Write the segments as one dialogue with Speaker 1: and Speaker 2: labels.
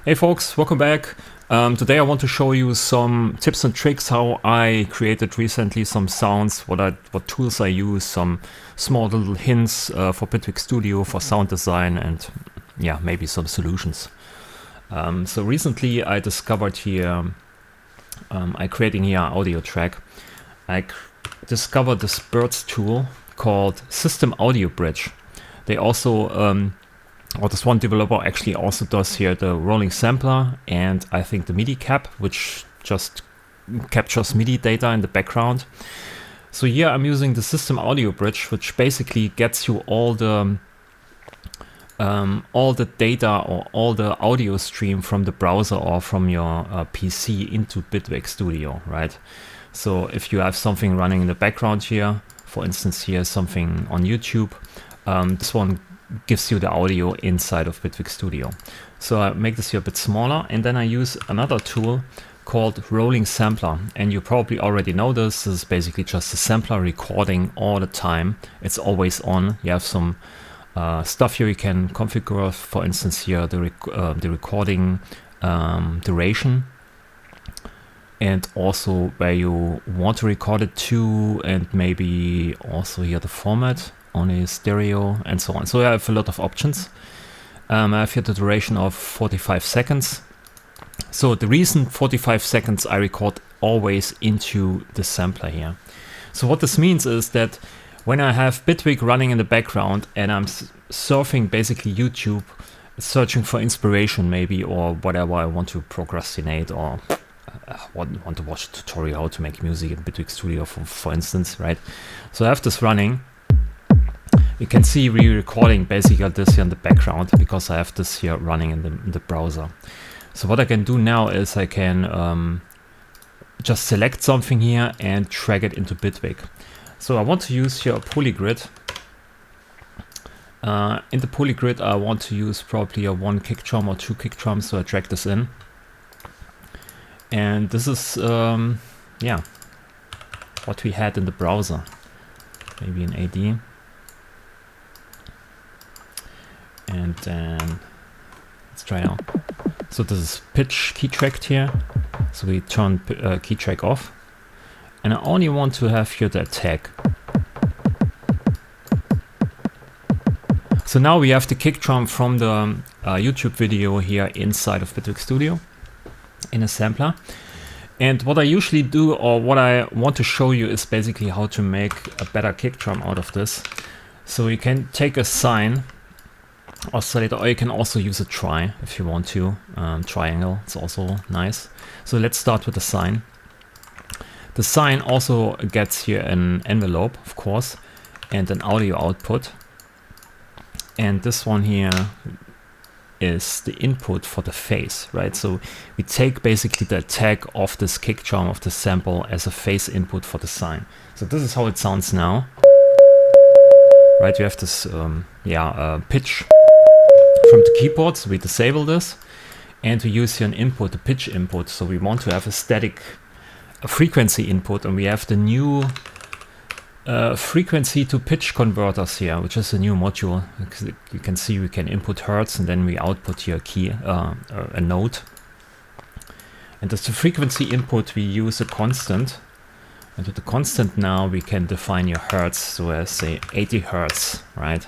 Speaker 1: Hey folks, welcome back. Today I want to show you some tips and tricks how I created recently some sounds, what tools I use, some small little hints for Bitwig Studio, for sound design, and yeah, maybe some solutions. So recently I discovered here, I creating here an audio track. I discovered this Birds tool called System Audio Bridge. They also or this one developer actually also does here the rolling sampler and I think the MIDI cap, which just captures MIDI data in the background. So here I'm using the System Audio Bridge, which basically gets you all the data or all the audio stream from the browser or from your PC into Bitwig Studio, right? So if you have something running in the background here, for instance here something on YouTube, this one gives you the audio inside of Bitwig Studio. So I make this here a bit smaller, and then I use another tool called Rolling Sampler. And you probably already know this. This is basically just a sampler recording all the time. It's always on. You have some stuff here you can configure. For instance, here the recording duration, and also where you want to record it to, and maybe also here the format. Only stereo and so on. So I have a lot of options. I have here the duration of 45 seconds. So the reason 45 seconds I record always into the sampler here. So what this means is that when I have Bitwig running in the background and I'm surfing basically YouTube, searching for inspiration maybe, or whatever I want to procrastinate, or want to watch a tutorial how to make music in Bitwig Studio for instance, right? So I have this running. You can see re-recording basically this here in the background because I have this here running in the browser. So what I can do now is I can just select something here and drag it into Bitwig. So I want to use here a polygrid. In the polygrid I want to use probably a 1 kick drum or 2 kick drums, so I drag this in. And this is yeah, what we had in the browser, maybe in AD. And then let's try out. So this is pitch key tracked here. So we turn key track off. And I only want to have here the attack. So now we have the kick drum from the YouTube video here inside of Bitwig Studio in a sampler. And what I usually do, or what I want to show you, is basically how to make a better kick drum out of this. So you can take a sine oscillator, or you can also use a tri if you want to. Triangle, it's also nice. So let's start with the sine. The sine also gets here an envelope, of course, and an audio output. And this one here is the input for the phase, right? So we take basically the attack of this kick drum, of the sample, as a phase input for the sine. So this is how it sounds now. Right, you have this pitch from the keyboard, so we disable this, and we use here an input, the pitch input. So we want to have a static frequency input, and we have the new frequency to pitch converters here, which is a new module. You can see we can input hertz, and then we output here a note. And as the frequency input, we use a constant. And with the constant now we can define your hertz, so as say 80 hertz, right?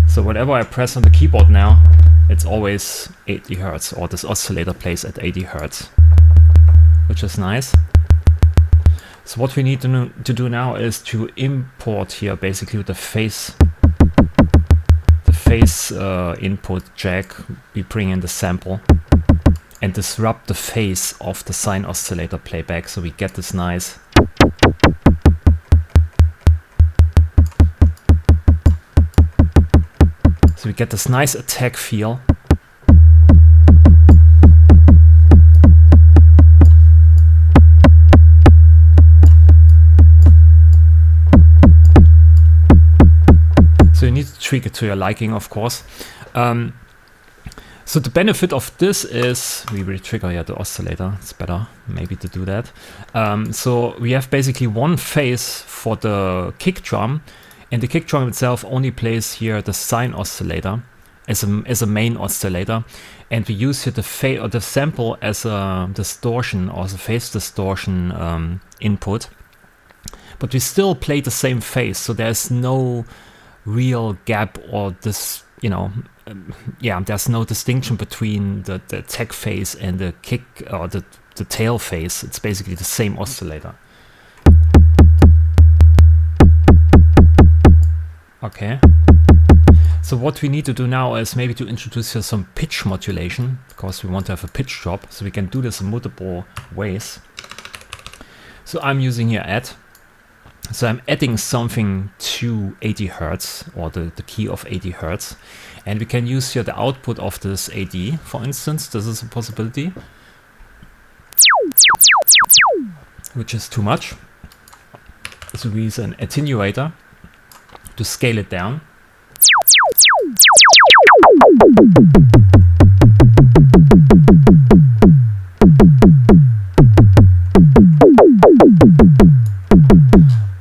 Speaker 1: So whatever I press on the keyboard now, it's always 80 hertz, or this oscillator plays at 80 hertz, which is nice. So what we need to do now is to import here basically the phase input jack. We bring in the sample and disrupt the phase of the sine oscillator playback, so we get this nice attack feel. So you need to tweak it to your liking, of course. So the benefit of this is we re-trigger here the oscillator. It's better maybe to do that. So we have basically one phase for the kick drum, and the kick drum itself only plays here the sine oscillator. as a main oscillator, and we use here the sample as a distortion or as a phase distortion input. But we still play the same phase, so there's no real gap or this, you know, there's no distinction between the attack phase and the kick or the tail phase. It's basically the same oscillator. Okay. So what we need to do now is maybe to introduce here some pitch modulation, because we want to have a pitch drop. So we can do this in multiple ways. So I'm using here add. So I'm adding something to 80 Hertz, or the key of 80 Hertz. And we can use here the output of this AD, for instance. This is a possibility, which is too much. So we use an attenuator to scale it down.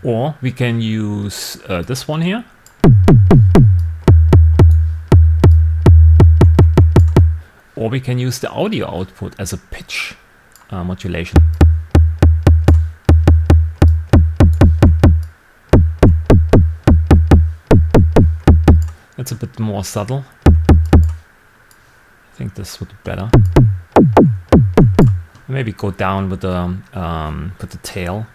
Speaker 1: Or we can use this one here. Or we can use the audio output as a pitch modulation. It's a bit more subtle. I think this would be better. Maybe go down with the tail.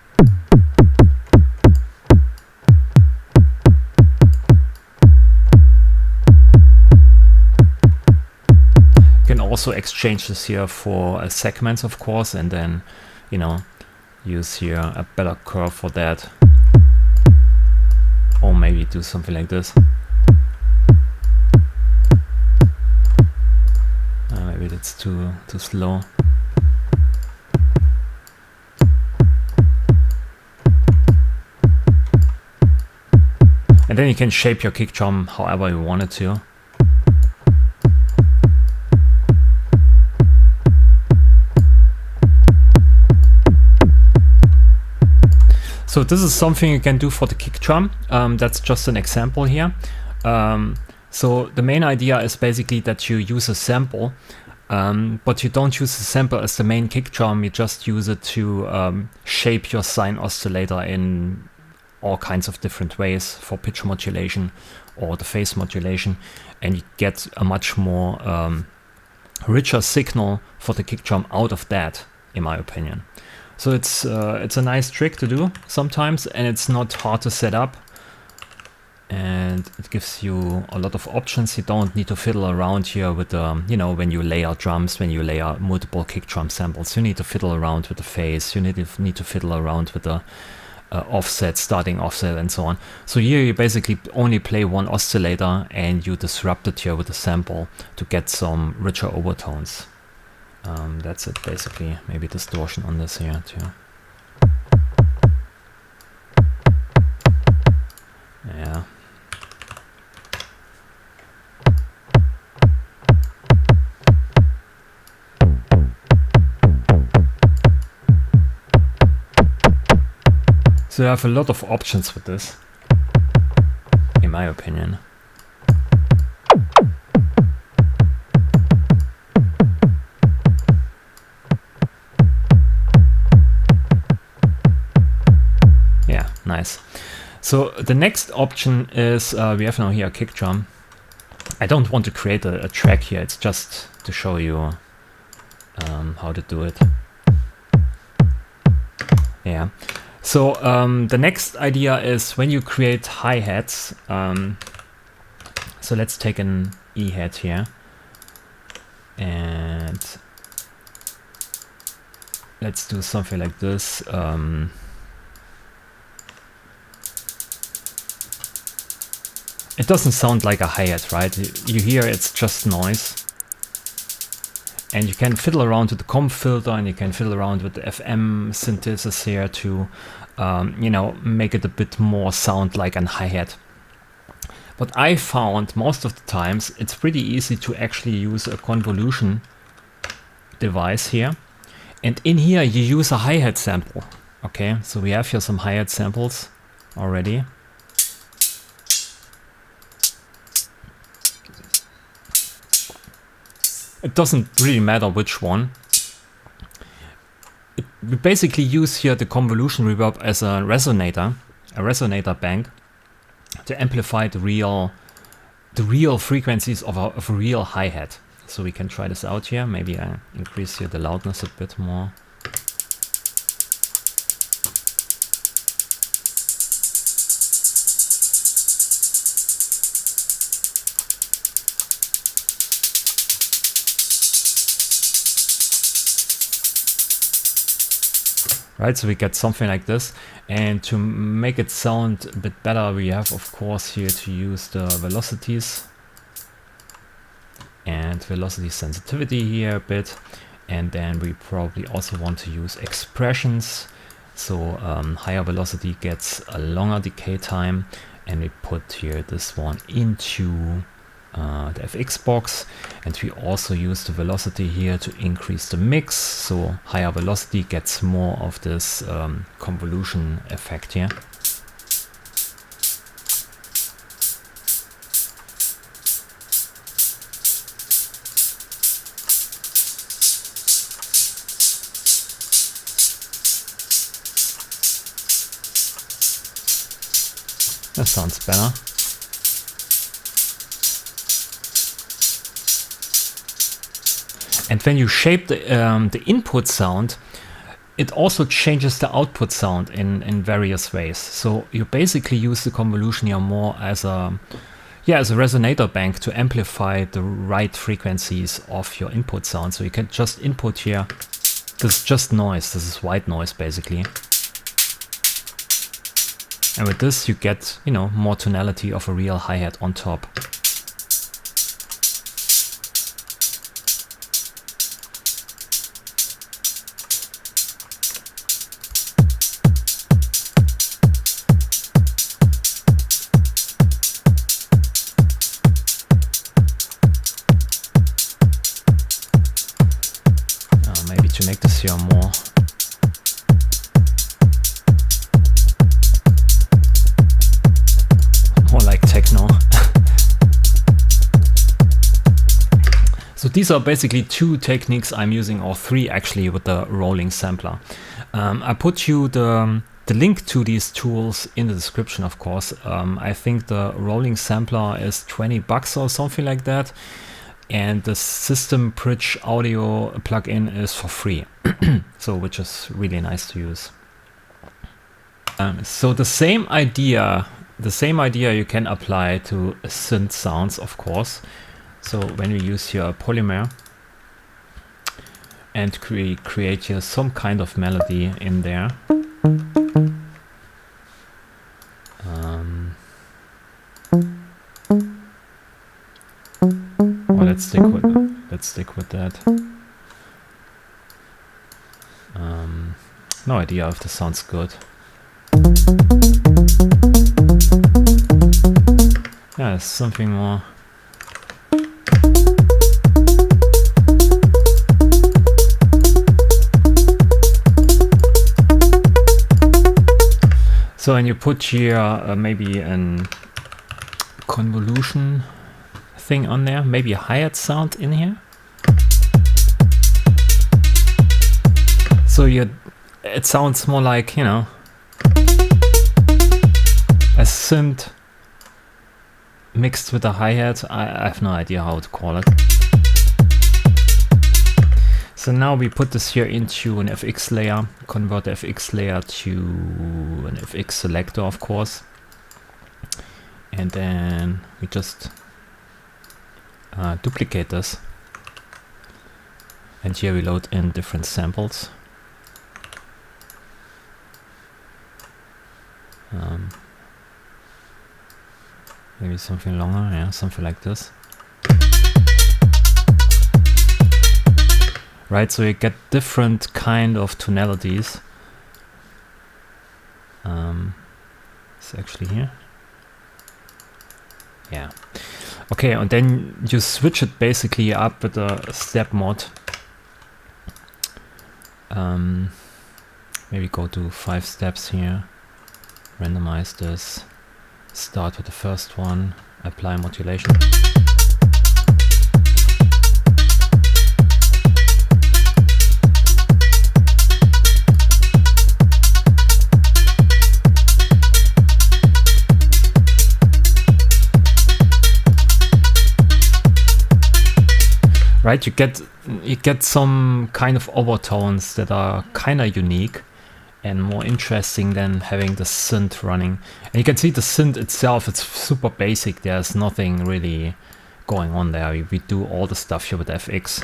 Speaker 1: You can also exchange this here for segments, of course, and then, you know, use here a better curve for that. Or maybe do something like this. Maybe that's too slow. And then you can shape your kick drum however you want it to. So this is something you can do for the kick drum. That's just an example here. So the main idea is basically that you use a sample, but you don't use the sample as the main kick drum. You just use it to shape your sine oscillator in all kinds of different ways for pitch modulation or the phase modulation, and you get a much more richer signal for the kick drum out of that, in my opinion. So it's a nice trick to do sometimes, and it's not hard to set up. And it gives you a lot of options. You don't need to fiddle around here with the, you know, when you layer drums, when you layer multiple kick drum samples, you need to fiddle around with the phase, you need to fiddle around with the offset, starting offset, and so on. So here you basically only play one oscillator and you disrupt it here with a sample to get some richer overtones. That's it basically. Maybe distortion on this here too. Yeah. So you have a lot of options with this, in my opinion. Yeah, nice. So the next option is we have now here a kick drum. I don't want to create a track here, it's just to show you how to do it. Yeah. So the next idea is when you create hi-hats, so let's take an E-hat here, and let's do something like this. It doesn't sound like a hi-hat, right? You hear it's just noise. And you can fiddle around with the comp filter, and you can fiddle around with the FM synthesis here to, you know, make it a bit more sound like an hi-hat. But I found most of the times it's pretty easy to actually use a convolution device here. And in here you use a hi-hat sample. Okay, so we have here some hi-hat samples already. It doesn't really matter which one. We basically use here the convolution reverb as a resonator bank to amplify the real frequencies of a real hi-hat. So we can try this out here. Maybe I increase here the loudness a bit more. Right, so we get something like this, and to make it sound a bit better, we have of course here to use the velocities and velocity sensitivity here a bit, and then we probably also want to use expressions. So higher velocity gets a longer decay time, and we put here this one into the FX box, and we also use the velocity here to increase the mix, so higher velocity gets more of this convolution effect here. That sounds better. And when you shape the input sound, it also changes the output sound in various ways. So you basically use the convolution here more as a resonator bank to amplify the right frequencies of your input sound. So you can just input here. This is just noise. This is white noise basically. And with this you get, you know, more tonality of a real hi-hat on top. Maybe to make this here more like techno. So these are basically two techniques I'm using, or three actually, with the rolling sampler. I put you the link to these tools in the description, of course. I think the rolling sampler is $20 or something like that. And the System Bridge audio plugin is for free, so which is really nice to use. So the same idea you can apply to synth sounds, of course. So when we use here a polymer and create here some kind of melody in there. Let's stick with that. No idea if this sounds good. Yeah, it's something more. So when you put here maybe an convolution thing on there, maybe a hi-hat sound in here. So it sounds more like, you know, a synth mixed with a hi-hat. I have no idea how to call it. So now we put this here into an FX layer, convert the FX layer to an FX selector, of course. And then we just duplicate this, and here we load in different samples. Maybe something longer, yeah, something like this. Right, so you get different kind of tonalities. It's actually here. Yeah. Okay, and then you switch it basically up with a step mod. Maybe go to 5 steps here. Randomize this. Start with the first one. Apply modulation. right? You get some kind of overtones that are kind of unique and more interesting than having the synth running. And you can see the synth itself, it's super basic. There's nothing really going on there. We do all the stuff here with FX.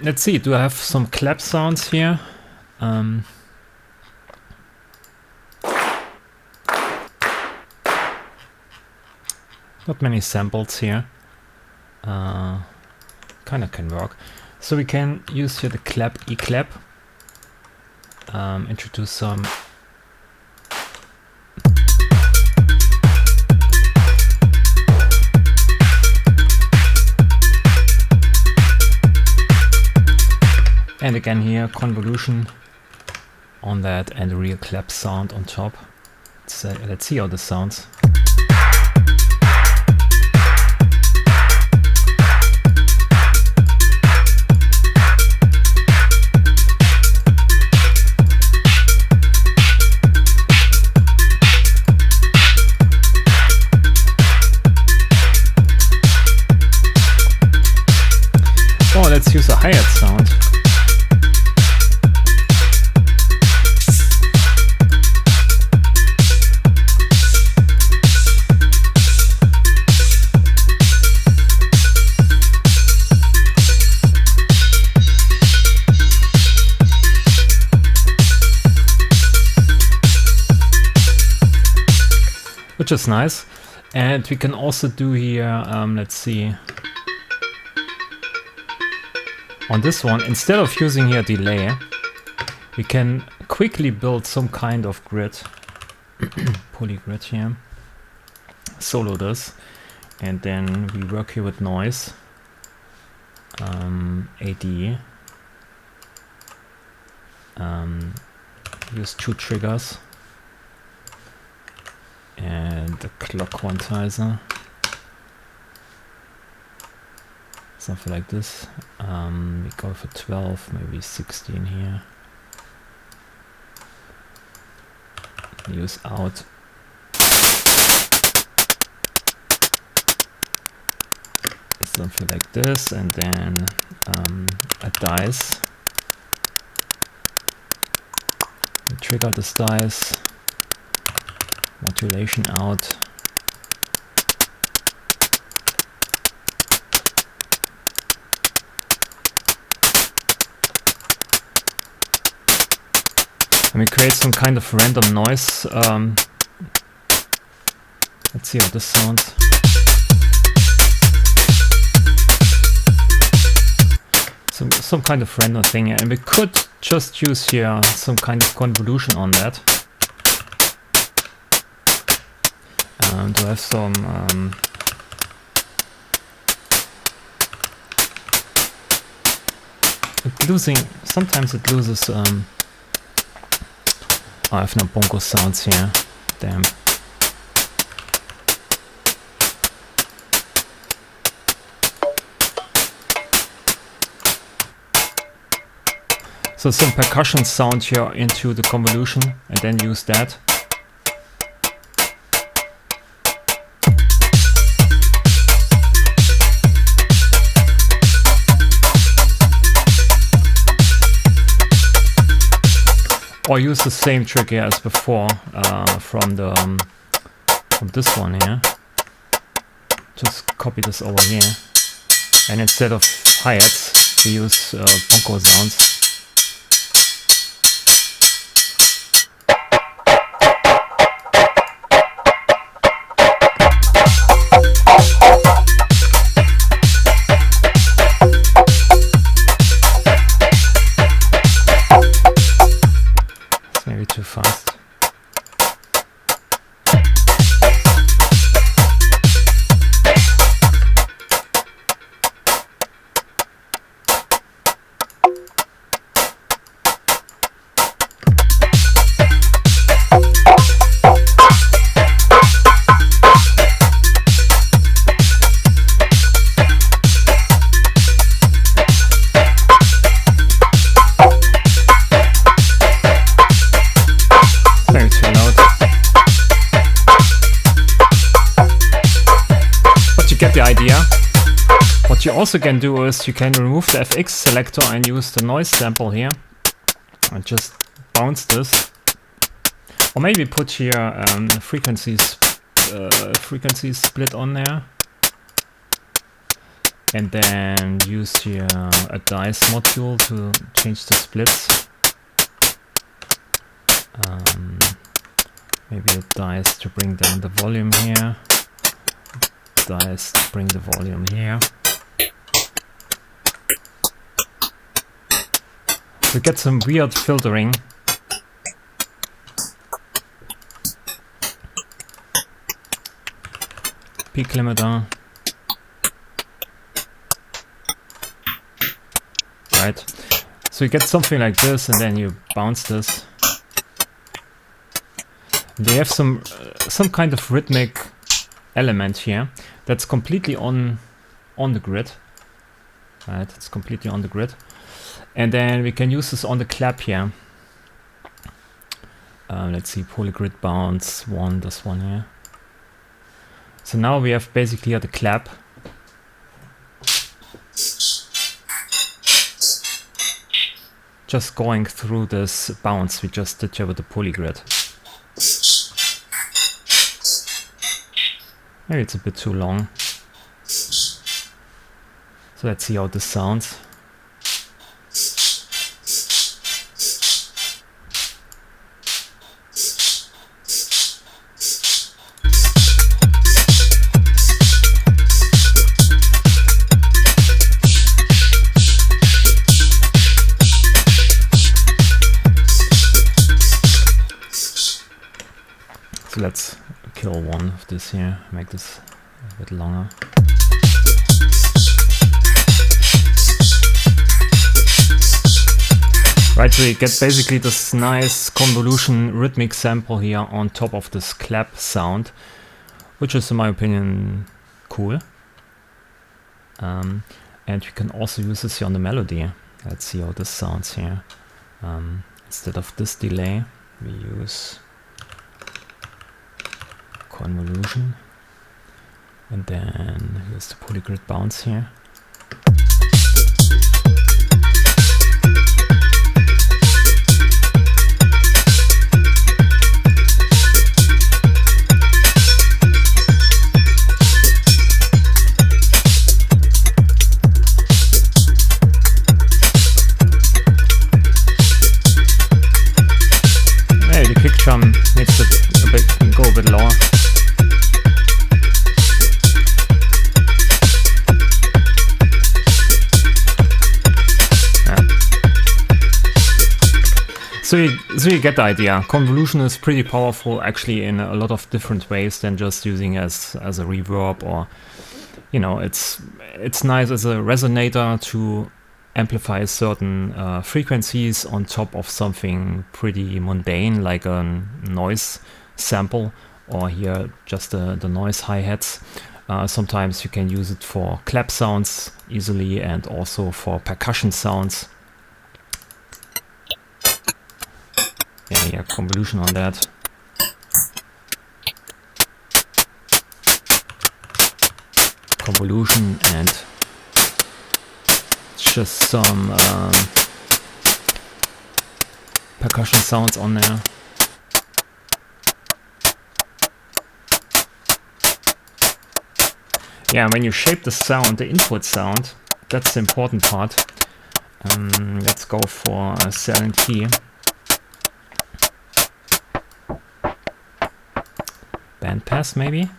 Speaker 1: Let's see, do I have some clap sounds here? Not many samples here. Kind of can work. So we can use here the clap, E-clap. Introduce some. And again here, convolution on that and a real clap sound on top. Let's see how this sounds. Oh, let's use a hi-hat sound. Which is nice. And we can also do here, let's see, on this one, instead of using here delay, we can quickly build some kind of grid, polygrid here, solo this, and then we work here with noise, AD, use 2 triggers, and the clock quantizer, something like this. We go for 12, maybe 16 here. Use out. Something like this, and then a dice. We trigger this dice. Modulation out. And we create some kind of random noise. Let's see how this sounds. Some kind of random thing, and we could just use here some kind of convolution on that. To have some sometimes it loses. I have no bongo sounds here. Damn. So some percussion sound here into the convolution, and then use that. Or use the same trick here as before from this one here. Just copy this over here, and instead of hi-hats, we use bongo sounds. Too fast. get the idea. What you also can do is you can remove the FX selector and use the noise sample here and just bounce this, or maybe put here frequency split on there, and then use here a dice module to change the splits. Maybe a dice to bring down the volume here, dice to bring the volume here. So get some weird filtering. Peak limiter. Right. So you get something like this, and then you bounce this. They have some kind of rhythmic element here that's completely on the grid. Right, it's completely on the grid. And then we can use this on the clap here. Let's see, polygrid bounce 1, this one here. So now we have basically the clap. Just going through this bounce we just did here with the polygrid. Maybe it's a bit too long. So let's see how this sounds. So let's kill one of this here, make this a bit longer. Right, so you get basically this nice convolution rhythmic sample here on top of this clap sound, which is in my opinion cool. And we can also use this here on the melody. Let's see how this sounds here. Instead of this delay, we use convolution, and then here's the polygrid bounce here. Hey, the kick drum needs to go a bit lower. So you get the idea. Convolution is pretty powerful actually in a lot of different ways than just using as a reverb, or you know, it's nice as a resonator to amplify certain frequencies on top of something pretty mundane like a noise sample, or here just the noise hi-hats. Sometimes you can use it for clap sounds easily, and also for percussion sounds. Yeah, convolution on that. Convolution and just some percussion sounds on there. Yeah, when you shape the sound, the input sound, that's the important part. Let's go for a silent key. Bandpass maybe?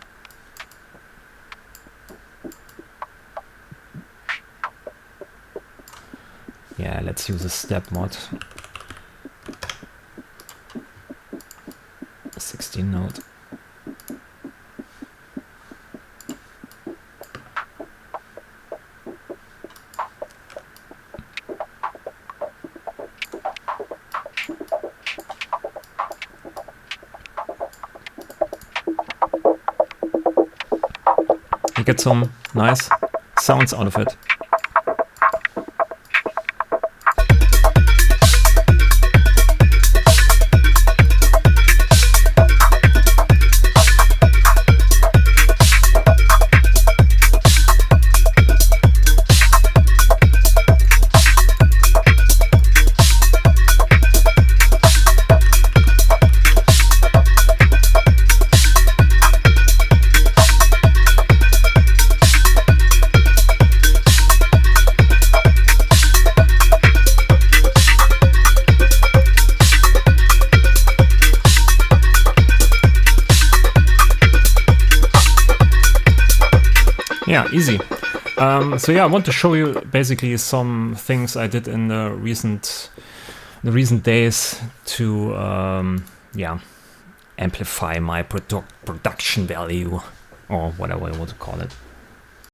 Speaker 1: Yeah, let's use a step mod. 16 note. Get some nice sounds out of it. Yeah, easy. So yeah, I want to show you basically some things I did in the recent days to yeah, amplify my production value, or whatever you want to call it.